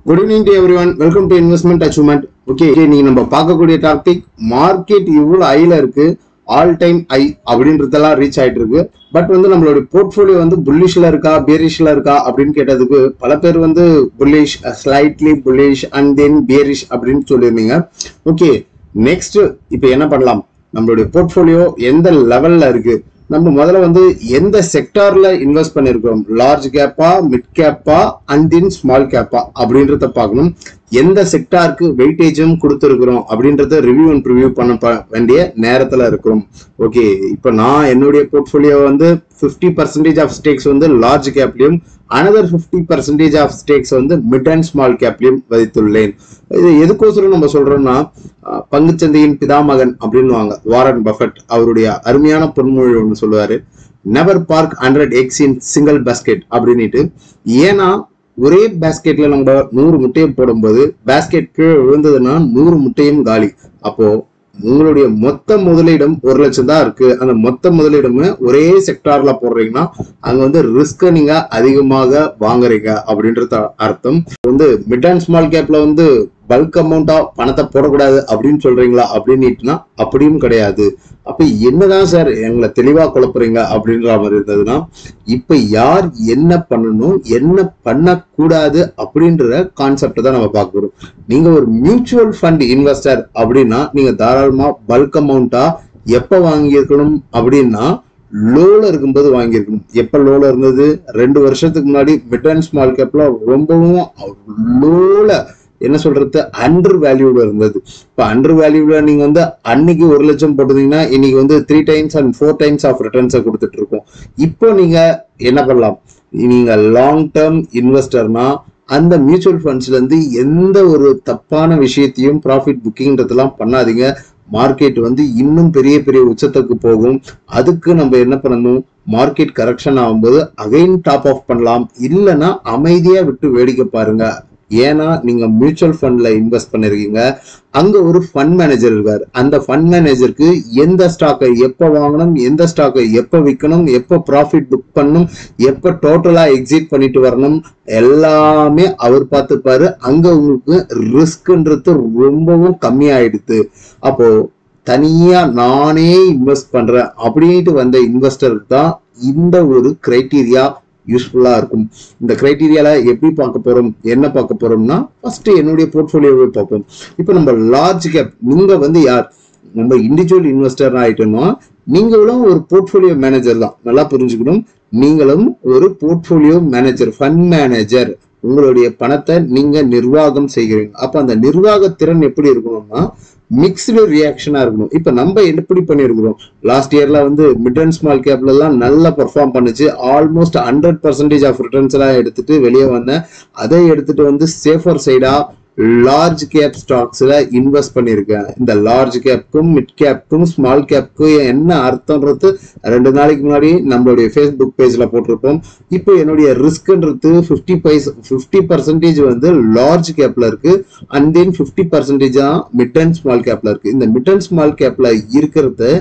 Good evening to everyone. Welcome to Investment Achievement. Okay, நீங்க நம்ம பார்க்கக்கூடிய டாபிக் மார்க்கெட் இவ்வளவு ஹைல இருக்கு, ஆல் டைம் ஹை அப்படின்றதெல்லாம் ரீச் ஆயிட்டு இருக்கு. பட் நம்மளோட போர்ட்ஃபோலியோ புல்லிஷ்ல இருக்கா பேரிஷ்ல இருக்கா அப்படின்னு கேட்டதுக்கு பல பேர் bullish, slightly bullish and then bearish அப்படின்னு சொல்லியிருந்தீங்க. ஓகே, நெக்ஸ்ட் இப்போ என்ன பண்ணலாம், நம்மளுடைய போர்ட்ஃபோலியோ எந்த லெவல்ல இருக்கு, நம்ம முதல்ல எந்த செக்டார்ல இன்வெஸ்ட் பண்ணிருக்கோம், லார்ஜ் கேப்பா, மிட் கேப்பா அண்ட் தென் ஸ்மால் கேப்பா அப்படின்றத பார்க்கணும். எந்த செக்டாருக்கு வெயிட்டேஜும் கொடுத்துருக்கிறோம் அப்படின்றத ரிவ்யூ அண்ட் ப்ரிவியூ பண்ண வேண்டிய நேரத்துல இருக்கும். ஓகே, இப்போ நான் என்னுடைய போர்ட்ஃபோலியோ 50% ஆஃப் ஸ்டேக்ஸ் லார்ஜ் கேப்லயும் another 50% of stocks mid and small கேப்லயும் வைத்துள்ளேன். இது எதுக்கோசரம் நம்ம சொல்றோம்னா, பங்குச்சந்தையின் பிதாமகன் அப்படின்னுவாங்க வாரன் பஃபெட். அவருடைய அருமையான பொன்மொழி ஒன்று சொல்லுவாரு, never park 100 eggs in single basket அப்படின்னுட்டு. ஏன்னா ஒரே பேஸ்கெட்ல நம்ம 100 முட்டையை போடும்போது பேஸ்கெட் கீழே விழுந்ததுன்னா 100 முட்டையும் காலி. அப்போ உங்களுடைய மொத்த முதலீடும் 1 லட்சம் தான் இருக்கு. அந்த மொத்த முதலீடுமே ஒரே செக்டார்ல போடுறீங்கன்னா அங்க ரிஸ்க நீங்க அதிகமாக வாங்குறீங்க அப்படின்றது அர்த்தம். மிட் அண்ட் ஸ்மால் கேப்ல பல்க் அமௌண்டா பணத்தை போடக்கூடாது அப்படின்னு சொல்றீங்களா அப்படின்னுட்டுனா அப்படியும் கிடையாது. அப்ப என்னதான் சார் எங்களை தெளிவா குழப்புறீங்க அப்படின்ற மாதிரி இருந்ததுன்னா, இப்ப யார் என்ன பண்ணணும் என்ன பண்ணக்கூடாது அப்படின்ற கான்செப்ட் தான் நம்ம பார்க்கிறோம். நீங்க ஒரு மியூச்சுவல் ஃபண்ட் இன்வெஸ்டர் அப்படின்னா நீங்க தாராளமா பல்க் அமௌண்டா எப்ப வாங்கியிருக்கணும் அப்படின்னா, லோல இருக்கும்போது வாங்கியிருக்கணும். எப்ப லோல இருந்தது, 2 வருஷத்துக்கு முன்னாடி மிட் அண்ட் ஸ்மால் கேப்ல ரொம்பவும் லோல என்ன சொல்றது அண்டர் வேல்யூல இருந்தது. இப்ப அண்டர் வேல்யூல நீங்க அன்னைக்கு 1 லட்சம் போட்டீங்கன்னா இன்னைக்கு 3 times and 4 times ஆஃப் ரிட்டர்ன்ஸை கொடுத்துட்டு இருக்கோம். இப்போ நீங்க என்ன பண்ணலாம், நீங்க லாங் டேர்ம் இன்வெஸ்டர்னா அந்த மியூச்சுவல் ஃபண்ட்ஸ்ல இருந்து எந்த ஒரு தப்பான விஷயத்தையும் ப்ராஃபிட் புக்கிங்ன்றதெல்லாம் பண்ணாதீங்க. மார்க்கெட் இன்னும் பெரிய பெரிய உச்சத்துக்கு போகும். அதுக்கு நம்ம என்ன பண்ணணும், மார்க்கெட் கரெக்ஷன் ஆகும்போது அகைன் டாப் ஆஃப் பண்ணலாம், இல்லைன்னா அமைதியா விட்டு வேடிக்கை பாருங்க. ஏன்னா நீங்க மியூச்சுவல் ஃபண்ட்ல இன்வெஸ்ட் பண்ணிருக்கீங்க, அங்க ஒரு ஃபண்ட் மேனேஜர் இருக்காரு. அந்த ஃபண்ட் மேனேஜருக்கு எந்த ஸ்டாக்கை எப்ப வாங்கணும், எந்த ஸ்டாக்கை எப்ப விற்கணும், எப்ப ப்ராஃபிட் புக் பண்ணணும், எப்ப டோட்டலா எக்ஸிட் பண்ணிட்டு வரணும், எல்லாமே அவர் பார்த்துப்பாரு. அங்க உங்களுக்கு ரிஸ்க்ன்றது ரொம்பவும் கம்மியாயிடுது. அப்போ தனியா நானே இன்வெஸ்ட் பண்றேன் அப்படின்ட்டு வந்த இன்வெஸ்டருக்கு தான் இந்த ஒரு கிரைட்டீரியா யூஸ்ஃபுல்லா இருக்கும். இந்த கிரைட்டீரியால எப்படி பார்க்க போறோம், என்ன பார்க்க போறோம்னா, ஃபர்ஸ்ட் என்னுடைய போர்ட்ஃபோலியோவை பார்ப்போம். இப்போ நம்ம லார்ஜ் கேப், நீங்க யார், நம்ம இண்டிவிஜுவல் இன்வெஸ்டர் ஆயிட்டோம்னா நீங்களும் ஒரு போர்ட்ஃபோலியோ மேனேஜர் தான். நல்லா புரிஞ்சுக்கணும், நீங்களும் ஒரு போர்ட்ஃபோலியோ மேனேஜர், ஃபண்ட் மேனேஜர். உங்களுடைய பணத்தை நீங்க நிர்வாகம் செய்கிறீங்க. அப்ப அந்த நிர்வாக திறன் எப்படி இருக்கணும்னா மிக்ஸ்டு ரியாக்ஷனா இருக்கணும். இப்ப நம்ம எப்படி பண்ணிருக்கிறோம், லாஸ்ட் இயர்ல மிட் அண்ட் ஸ்மால் கேப்ல எல்லாம் நல்லா பெர்ஃபார்ம் பண்ணுச்சு. ஆல்மோஸ்ட் 100% ஆஃப் ரிட்டர்ன்ஸ் எல்லாம் எடுத்துட்டு வெளியே வந்தேன். அதை எடுத்துட்டு சேஃபர் சைடா லார்ஜ் கேப் ஸ்டாக்ஸ்ல இன்வெஸ்ட் பண்ணிருக்கேன். இந்த லார்ஜ் கேப்க்கும் மிட் கேப்க்கும் ஸ்மால் கேப்க்கும் என்ன அர்த்தம்ன்றது 2 நாளைக்கு முன்னாடி நம்மளுடைய ஃபேஸ்புக் பேஜ்ல போட்டிருப்போம். இப்போ என்னுடைய ரிஸ்க்ன்றது 50% லார்ஜ் கேப்ல இருக்கு, அண்ட் தென் 50% தான் மிட் அண்ட் ஸ்மால் கேப்ல இருக்கு. இந்த மிட் அண்ட் ஸ்மால் கேப்ல இருக்கிறது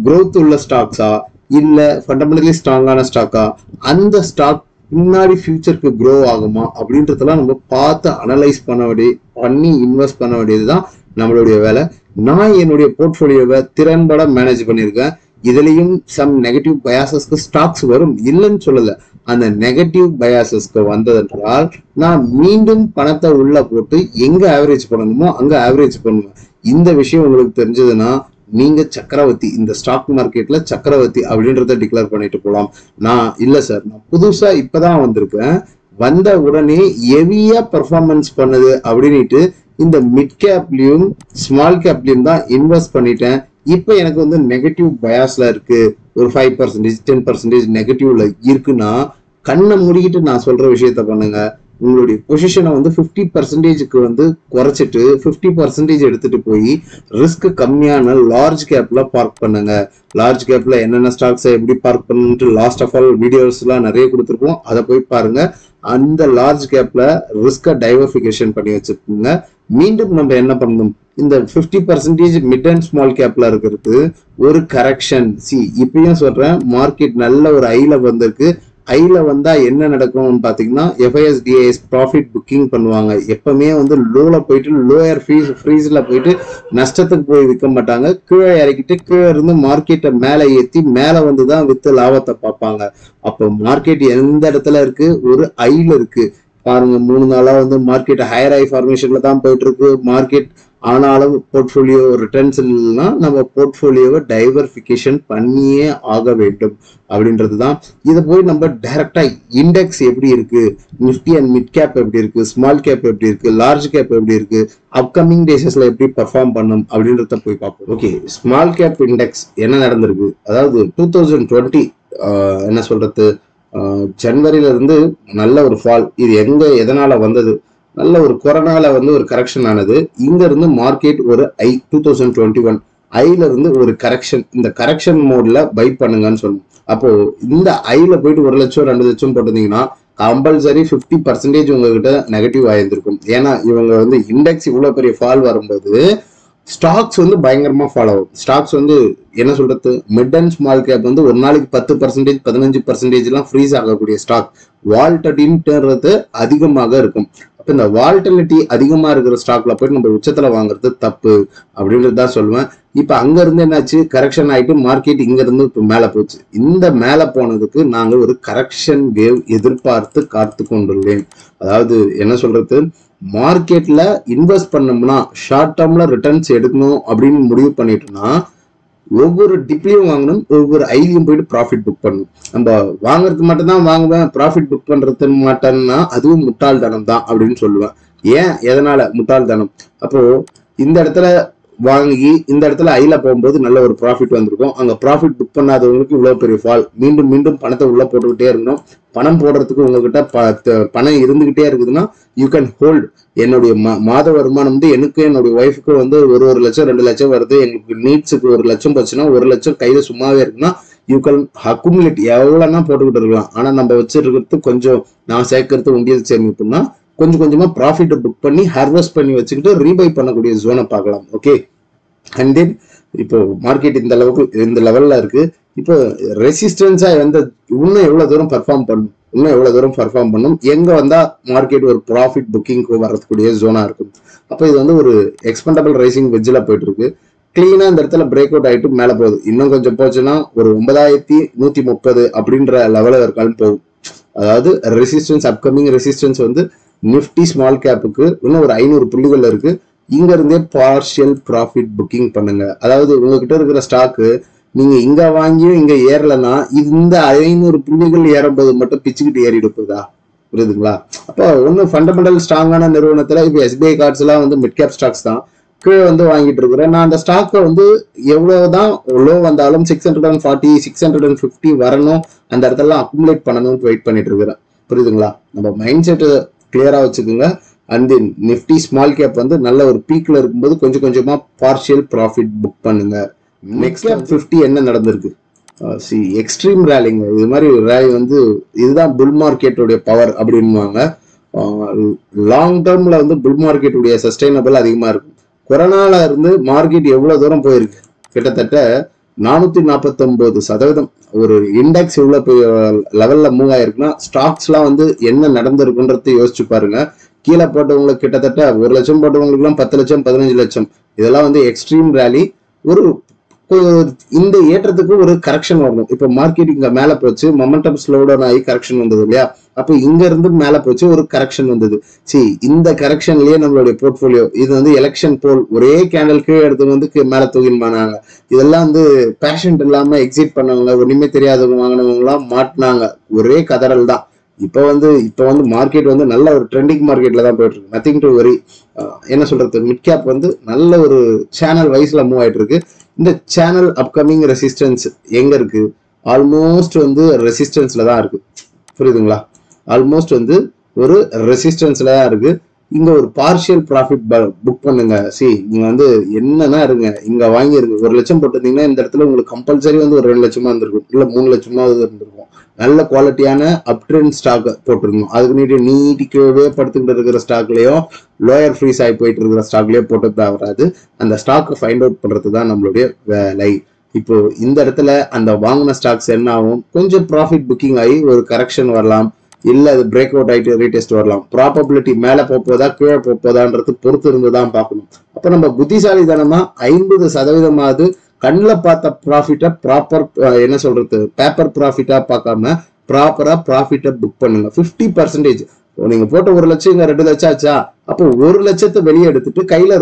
growth உள்ள ஸ்டாக்ஸா இல்ல ஃபண்டமெண்டலி ஸ்ட்ராங்கான ஸ்டாக்கா, அந்த ஸ்டாக் முன்னாடி ஃபியூச்சருக்கு க்ரோ ஆகுமா அப்படின்றதெல்லாம் நம்ம பார்த்து அனலைஸ் பண்ணி இன்வெஸ்ட் பண்ண வேண்டியதுதான் நம்மளுடைய வேலை. நான் என்னுடைய போர்ட்ஃபோலியோவை திறன்பட மேனேஜ் பண்ணியிருக்கேன். இதுலயும் சம் நெகட்டிவ் பயாசஸ்க்கு ஸ்டாக்ஸ் வரும், இல்லைன்னு சொல்லல. அந்த நெகட்டிவ் பயாசஸ்க்கு வந்ததென்றால் நான் மீண்டும் பணத்தை உள்ள போட்டு எங்க ஆவரேஜ் பண்ணணுமோ அங்க ஆவரேஜ் பண்ணுவேன். இந்த விஷயம் உங்களுக்கு தெரிஞ்சதுன்னா நீங்க சக்கரவர்த்தி, இந்த ஸ்டாக் மார்க்கெட்ல சக்கரவர்த்தி அப்படின்றத டிக்ளேர் பண்ணிட்டு போலாம். நான் இல்ல சார், நான் புதுசா இப்பதான் வந்திருக்கேன், வந்த உடனே ஹெவியா பெர்ஃபார்மன்ஸ் பண்ணுது அப்படின்ட்டு இந்த மிட் கேப்லயும் ஸ்மால் கேப்லயும் தான் இன்வெஸ்ட் பண்ணிட்டேன். இப்ப எனக்கு நெகட்டிவ் பயாஸ்ல இருக்கு, ஒரு 5% 10% நெகட்டிவ்ல இருக்குன்னா கண்ணை மூடிக்கிட்டு நான் சொல்ற விஷயத்த பண்ணுங்க. உங்களுடைய பொசிஷனை 50%க்கு குறைச்சிட்டு 50% எடுத்துட்டு போய் ரிஸ்க் கம்மியான லார்ஜ் கேப்ல பார்க் பண்ணுங்க. லார்ஜ் கேப்ல என்னென்ன ஸ்டாக்ஸ் எப்படி பார்க் பண்ணுட்டு லாஸ்ட் ஆஃப் ஆல் வீடியோஸ் எல்லாம் நிறைய கொடுத்துருப்போம், அதை போய் பாருங்க. அந்த லார்ஜ் கேப்ல ரிஸ்க டைவர்பிகேஷன் பண்ணி வச்சிருக்கீங்க. மீண்டும் நம்ம என்ன பண்ணணும், இந்த 50% மிட் அண்ட் ஸ்மால் கேப்ல இருக்கிறது ஒரு கரெக்ஷன். இப்பயும் சொல்றேன், மார்க்கெட் நல்ல ஒரு ஹைல வந்திருக்கு, ஐல வந்தா என்ன நடக்கும்னு பாத்தீங்கன்னா FISDAS ப்ராஃபிட் புக்கிங் பண்ணுவாங்க. எப்பவுமே வந்து லோல போயிட்டு லோயர் ஃப்ரீஸ்ல போயிட்டு நஷ்டத்துக்கு போய் விற்க மாட்டாங்க. கீழே இறக்கிட்டு கீழே இருந்து மார்க்கெட்டை மேல ஏத்தி மேல வந்துதான் வித்து லாபத்தை பார்ப்பாங்க. அப்போ மார்க்கெட் எந்த இடத்துல இருக்கு? ஒரு ஐல இருக்கு. பாருங்க 3 நாளா வந்து மார்க்கெட் ஹையர் ஐ ஃபார்மேஷன்ல தான் போயிட்டு இருக்கு மார்க்கெட். ஆனாலும் போர்ட்ஃபோலியோ ரிட்டர்ன்ஸ் இல்லைன்னா நம்ம போர்ட்ஃபோலியோவை டைவர்பிகேஷன் பண்ணியே ஆக வேண்டும் அப்படின்றதுதான். இதை போய் நம்ம டைரக்டா இண்டெக்ஸ் எப்படி இருக்கு, நிஃப்டி அண்ட் மிட் கேப் எப்படி இருக்கு, ஸ்மால் கேப் எப்படி இருக்கு, லார்ஜ் கேப் எப்படி இருக்கு, அப்கமிங் டேஸஸ்ல எப்படி பெர்ஃபார்ம் பண்ணும் அப்படின்றத போய் பார்ப்போம். ஓகே, ஸ்மால் கேப் இண்டெக்ஸ் என்ன நடந்திருக்கு? அதாவது 2020 என்ன சொல்றது, ஜனவரியில இருந்து நல்ல ஒரு ஃபால். இது எதனால வந்தது? நல்ல ஒரு கொரோனால வந்து ஒரு கரெக்ஷன் ஆனது. இங்க இருந்து மார்க்கெட் ஒரு 2021 ஐல இருந்து ஒரு கரெக்ஷன். இந்த கரெக்ஷன் மோட்ல பை பண்ணுங்கன்னு சொல்லணும். அப்போ இந்த ஐல போயிட்டு 1 லட்சம் 2 லட்சம் போட்டிருந்தீங்கன்னா கம்பல்சரி 50% உங்ககிட்ட நெகட்டிவ் ஆயிருந்திருக்கும். ஏன்னா இவங்க வந்து இண்டெக்ஸ் இவ்வளவு பெரிய ஃபால் வரும்போது ஸ்டாக்ஸ் வந்து பயங்கரமா ஃபாலோ ஆகும். ஸ்டாக்ஸ் வந்து என்ன சொல்றது, மிட் அண்ட் ஸ்மால் கேப் வந்து ஒரு நாளைக்கு 10% 15% எல்லாம் ஃப்ரீஸ் ஆகக்கூடிய ஸ்டாக். வால்டலிட்டின்றது அதிகமாக இருக்கும். அப்ப இந்த வால்டலிட்டி அதிகமா இருக்கிற ஸ்டாக்ல போயிட்டு நம்ம உச்சத்துல வாங்குறது தப்பு அப்படின்றது தான் சொல்லுவேன். இப்ப அங்க இருந்து என்னாச்சு, கரெக்ஷன் ஆயிட்டு மார்க்கெட் இங்க இருந்து இப்ப மேல போச்சு. இந்த மேல போனதுக்கு நாங்க ஒரு கரெக்ஷன் வேவ் எதிர்பார்த்து காத்து கொண்டுள்ளேன். அதாவது என்ன சொல்றது, மார்க்கெட்ல இன்வெஸ்ட் பண்ணோம்னா ஷார்ட் டேர்ம்ல ரிட்டர்ன்ஸ் எடுக்கணும் அப்படின்னு முடிவு பண்ணிட்டோம்னா ஒவ்வொரு டிப்லையும் வாங்கணும், ஒவ்வொரு ஐலையும் போயிட்டு ப்ராஃபிட் புக் பண்ணணும். நம்ம வாங்குறது மட்டும் தான் வாங்குவேன், ப்ராஃபிட் புக் பண்றது மாட்டேன்னா அதுவும் முட்டாள்தனம் தான் அப்படின்னு சொல்லுவேன். ஏன் எதனால முட்டாள்தனம்? அப்போ இந்த இடத்துல வாங்கி இந்த இடத்துல ஐல போகும்போது நல்ல ஒரு ப்ராஃபிட் வந்திருக்கும். அங்க ப்ராஃபிட் புக் பண்ணாதவங்களுக்கு இவ்வளவு பெரிய ஃபால். மீண்டும் மீண்டும் பணத்தை உள்ள போட்டுக்கிட்டே இருக்கணும். பணம் போடுறதுக்கு உங்ககிட்ட பணம் இருந்துகிட்டே இருக்குதுன்னா யூ கேன் ஹோல்ட். என்னுடைய மாத வருமானம் வந்து எனக்கு என்னுடைய ஒய்ஃபுக்கு வந்து ஒரு லட்சம் 2 லட்சம் வருது. எங்களுக்கு நீட்ஸுக்கு 1 லட்சம் போச்சுன்னா 1 லட்சம் கையில சும்மாவே இருக்குன்னா யூ கேன் அக்குமுலேட் எவ்வளவுனா போட்டுக்கிட்டு இருக்கலாம். ஆனா நம்ம வச்சிருக்கிறது கொஞ்சம், நான் சேர்க்கறது உண்டியல் சேமிப்புன்னா கொஞ்சம் கொஞ்சமா ப்ராஃபிட் புக் பண்ணி ஹார்வெஸ்ட் பண்ணி வச்சுக்கிட்டு ரீபை பண்ணக்கூடிய ஜோனை பார்க்கலாம். ஓகே, அண்ட் தென் இப்போ மார்க்கெட் இந்த லெவல்ல இருக்கு. இப்போ ரெசிஸ்டன்ஸா இன்னும் எவ்வளவு தூரம் பெர்ஃபார்ம் பண்ணும், எங்க வந்தா மார்க்கெட் ஒரு ப்ராஃபிட் புக்கிங்க்கு வரக்கூடிய ஜோனா இருக்கும். அப்போ இது வந்து ஒரு எக்ஸ்பெண்டபிள் ரைசிங் வெஜ்ஜில் போயிட்டு இருக்கு. கிளீனா இந்த இடத்துல பிரேக் அவுட் ஆயிட்டு மேல போகுது. இன்னும் கொஞ்சம் போச்சுன்னா ஒரு 9130 அப்படின்ற லெவலில் இருக்காலும் போகும். அதாவது ரெசிஸ்டன்ஸ், அப்கமிங் ரெசிஸ்டன்ஸ் வந்து நிஃப்டி ஸ்மால் கேப்புக்கு இன்னும் ஒரு 500 புள்ளிகள் இருக்கு. இங்க இருந்தே பார்ஷியல் ப்ராஃபிட் புக்கிங் பண்ணுங்க. அதாவது உங்ககிட்ட இருக்கிற ஸ்டாக்கு நீங்க இங்க வாங்கியும் இங்க ஏறலன்னா இந்த 500 புள்ளிகள் ஏறும்போது மட்டும் பிச்சுக்கிட்டு ஏறிட்டு போகுதா? புரியுதுங்களா? அப்போ ஒன்னும் ஃபண்டமெண்டல் ஸ்ட்ராங்கான நிறுவனத்துல இப்போ SBI கார்ட்ஸ் எல்லாம் வந்து மிட் கேப் ஸ்டாக்ஸ் தான் கீழே வந்து வாங்கிட்டு இருக்கிறேன். நான் அந்த ஸ்டாக்கை வந்து எவ்வளவுதான் லோ வந்தாலும் 640 650 வரணும், அந்த இடத்துல அக்குமுலேட் பண்ணணும்னு வெயிட் பண்ணிட்டு இருக்கிறேன். புரியுதுங்களா? நம்ம மைண்ட் செட் கிளியரா வச்சுக்கோங்க. And then Nifty small cap வந்து நல்ல ஒரு பீக்ல இருக்கும்போது கொஞ்சம் கொஞ்சமா பார்ஷியல் ப்ராஃபிட் புக் பண்ணுங்க. நெக்ஸ்ட் 50 என்ன நடந்திருக்கு? எக்ஸ்ட்ரீம் ரேலிங்க. இது மாதிரி ரேலி வந்து இதுதான் புல் மார்க்கெட்டோடைய பவர் அப்படின்வாங்க. லாங் டேர்ம்ல வந்து புல் மார்க்கெட்டுடைய சஸ்டைனபிள் அதிகமா இருக்கும். கொரோனால இருந்து மார்க்கெட் எவ்வளவு தூரம் போயிருக்கு? கிட்டத்தட்ட 449% ஒரு இண்டெக்ஸ் எவ்வளவு லெவல்ல மூவ் ஆயிருக்குன்னா ஸ்டாக்ஸ் எல்லாம் வந்து என்ன நடந்திருக்குன்றத யோசிச்சு பாருங்க. கீழே போட்டவங்களுக்கு கிட்டத்தட்ட 1 லட்சம் போட்டவங்களுக்கு எல்லாம் 10 லட்சம் 15 லட்சம். இதெல்லாம் வந்து எக்ஸ்ட்ரீம் ரேலி. இந்த ஏற்றத்துக்கு ஒரு கரெக்ஷன் வரணும். இப்ப மார்க்கெட் இங்க மேல போச்சு, மொமெண்டம் ஸ்லோடவுன் ஆகி கரெக்ஷன் வந்தது இல்லையா? அப்ப இங்க இருந்து மேல போச்சு, ஒரு கரெக்ஷன் வந்தது. இந்த கரெக்ஷன்லயே நம்மளுடைய போர்ட்போலியோ இது வந்து எலெக்ஷன் போல் ஒரே கேண்டல் கீழே எடுத்து வந்து மேல தூக்கினாங்க. இதெல்லாம் வந்து பேஷண்ட் இல்லாம எக்ஸிட் பண்ணவங்க, ஒண்ணுமே தெரியாதவங்க வாங்கினவங்க எல்லாம் மாட்டினாங்க. ஒரே கதறல் தான். இப்ப வந்து மார்க்கெட் வந்து நல்ல ஒரு ட்ரெண்டிங் மார்க்கெட்ல தான் போயிட்டு இருக்கு. Nothing to very. என்ன சொல்றது, மிட் கேப் வந்து நல்ல ஒரு சேனல் வைஸ்ல மூவ் ஆயிட்டு இருக்கு. இந்த சேனல் அப்கமிங் ரெசிஸ்டன்ஸ் எங்க இருக்கு? ஆல்மோஸ்ட் வந்து ரெசிஸ்டன்ஸ்ல தான் இருக்கு. புரியுதுங்களா? ஆல்மோஸ்ட் வந்து ஒரு ரெசிஸ்டன்ஸ்ல தான் இருக்கு. இங்க ஒரு பார்ஷியல் ப்ராஃபிட் புக் பண்ணுங்க. நீங்க வந்து என்னன்னா இருங்க, இங்க வாங்கிருங்க. 1 லட்சம் போட்டிருந்தீங்கன்னா இந்த இடத்துல உங்களுக்கு கம்பல்சரி வந்து ஒரு 2 லட்சமா இருந்திருக்கும், இல்ல 3 லட்சமாவது இருந்திருக்கும். நல்ல குவாலிட்டியான அப்ட்ரெண்ட் ஸ்டாக் போட்டிருந்தோம். அதுக்கு நீட்டிக்கவே படுத்துக்கிட்டு இருக்கிற ஸ்டாக்லயும் லோயர் ஃப்ரீஸ் ஆகி போயிட்டு இருக்கிற ஸ்டாக்லயோ போட்டு தான் வராது. அந்த ஸ்டாக்கை ஃபைண்ட் அவுட் பண்றது தான் நம்மளுடைய வேலை. இப்போ இந்த இடத்துல அந்த வாங்கின ஸ்டாக்ஸ் என்ன ஆகும், கொஞ்சம் ப்ராஃபிட் புக்கிங் ஆகி ஒரு கரெக்ஷன் வரலாம், இல்ல அது பிரேக் அவுட் ஆயிட்டு ரீடெஸ்ட் வரலாம். ப்ராபபிலிட்டி மேல போதா கீழே போதான்றது பொறுத்து இருந்துதான் பார்க்கணும். அப்ப நம்ம புத்திசாலித்தனமா 50% கண்ணில் பார்த்த ப்ராஃபிட்டை ப்ராப்பர் என்ன சொல்றது பேப்பர் ப்ராஃபிட்டா பார்க்காம ப்ராப்பரா ப்ராஃபிட்டை புக் பண்ணுங்க. 50% நீங்க போட்ட 1 லட்சம் இங்க 2 லட்சம் ஆச்சா, அப்போ 1 லட்சத்தை வெளியே எடுத்துட்டு கையில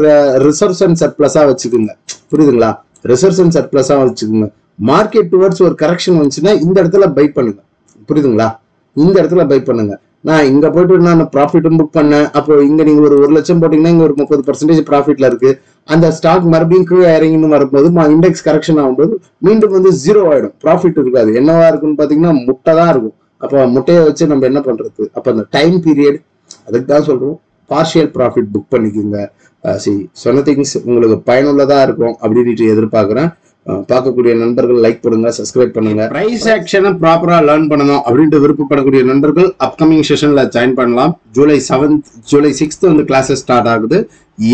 ரிசர்வ்ஸ் அண்ட் சர்ப்ளஸா வச்சுக்கோங்க. புரியுதுங்களா? ரிசர்வ்ஸ் அண்ட் சர்ப்ளஸா வச்சுக்கோங்க. மார்க்கெட் டுவர்ட்ஸ் ஒரு கரெக்ஷன் வந்துச்சுன்னா இந்த இடத்துல பை பண்ணுங்க. புரியுதுங்களா? இந்த இடத்துல பை பண்ணுங்க. நான் இங்க போயிட்டு நான் ப்ராஃபிட்டும் புக் பண்ணேன். அப்போ இங்க நீங்க ஒரு 1 லட்சம் போட்டீங்கன்னா இங்க ஒரு 30% ப்ராஃபிட்ல இருக்கு. அந்த ஸ்டாக் மறுபடியும் கீழே இறங்கின்னு வரும்போது இண்டெக்ஸ் கரெக்ஷன் ஆகும்போது மீண்டும் வந்து 0 ஆயிடும். ப்ராஃபிட் இருக்காது. என்னவா இருக்குன்னு பாத்தீங்கன்னா முட்டை தான் இருக்கும். அப்போ முட்டையை வச்சு நம்ம என்ன பண்றது? அப்ப அந்த டைம் பீரியட் அதுக்கு தான் சொல்றோம், பார்ஷியல் ப்ராஃபிட் புக் பண்ணிக்கோங்க. சொன்ன திங்ஸ் உங்களுக்கு பயனுள்ளதா இருக்கும் அப்படின்னு எதிர்பார்க்கிறேன். பார்க்கக்கூடிய நண்பர்கள் லைக் பண்ணுங்க, சப்ஸ்கிரைப் பண்ணுங்க. பிரைஸ் ஆக்ஷனை ப்ராப்பரா லேர்ன் பண்ணணும் அப்படின்ட்டு விருப்பப்படக்கூடிய நண்பர்கள் அப்கமிங் செஷன்ல ஜாயின் பண்ணலாம். ஜூலை 6th வந்து கிளாஸஸ் ஸ்டார்ட் ஆகுது.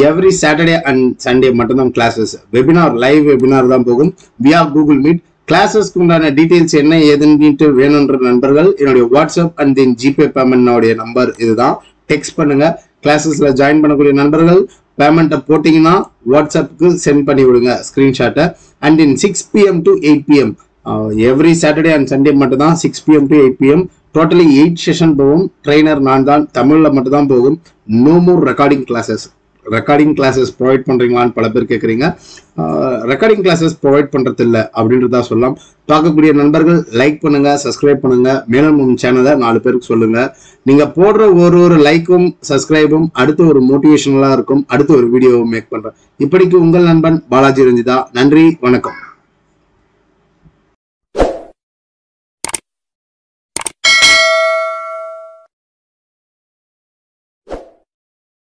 எவ்ரி சாட்டர்டே அண்ட் சண்டே மட்டும்தான் கிளாஸஸ். வெபினார், லைவ் வெபினார் தான் போகும் வியா கூகுள் மீட். கிளாஸஸ்க்கு உண்டான டீடைல்ஸ் என்ன ஏதுன்னு வேணுன்ற நண்பர்கள் என்னுடைய WhatsApp and then GPay payment number இதுதான், டெக்ஸ்ட் பண்ணுங்க. கிளாஸஸ்ல ஜாயின் பண்ணக்கூடிய நண்பர்கள் பேமெண்ட்டை போட்டீங்கன்னா வாட்ஸ்அப்புக்கு சென்ட் பண்ணி விடுங்க ஸ்கிரீன்ஷாட்டை. And in 6 PM to 8 PM every Saturday and Sunday மட்டும் தான் 6 PM to 8 PM. Totally 8 session போகும். ட்ரெயினர் நான் தான், தமிழ்ல மட்டும் தான் போகும். No more recording classes. Recording classes provide பண்றீங்களான்னு பல பேர் கேட்குறீங்க. ரெக்கார்டிங் கிளாஸஸ் ப்ரொவைட் பண்றது இல்லை அப்படின்றதா சொல்லலாம். பார்க்கக்கூடிய நண்பர்கள் லைக் பண்ணுங்க, சப்ஸ்கிரைப் பண்ணுங்க. மேலும் சேனலை 4 பேருக்கு சொல்லுங்க. நீங்க போடுற ஒரு லைக்கும் சப்ஸ்கிரைபும் அடுத்து ஒரு மோட்டிவேஷனலா இருக்கும். அடுத்து ஒரு வீடியோவை மேக் பண்றேன். இப்படிக்கு உங்கள் நண்பன் பாலாஜி ரஞ்சிதா. நன்றி, வணக்கம்.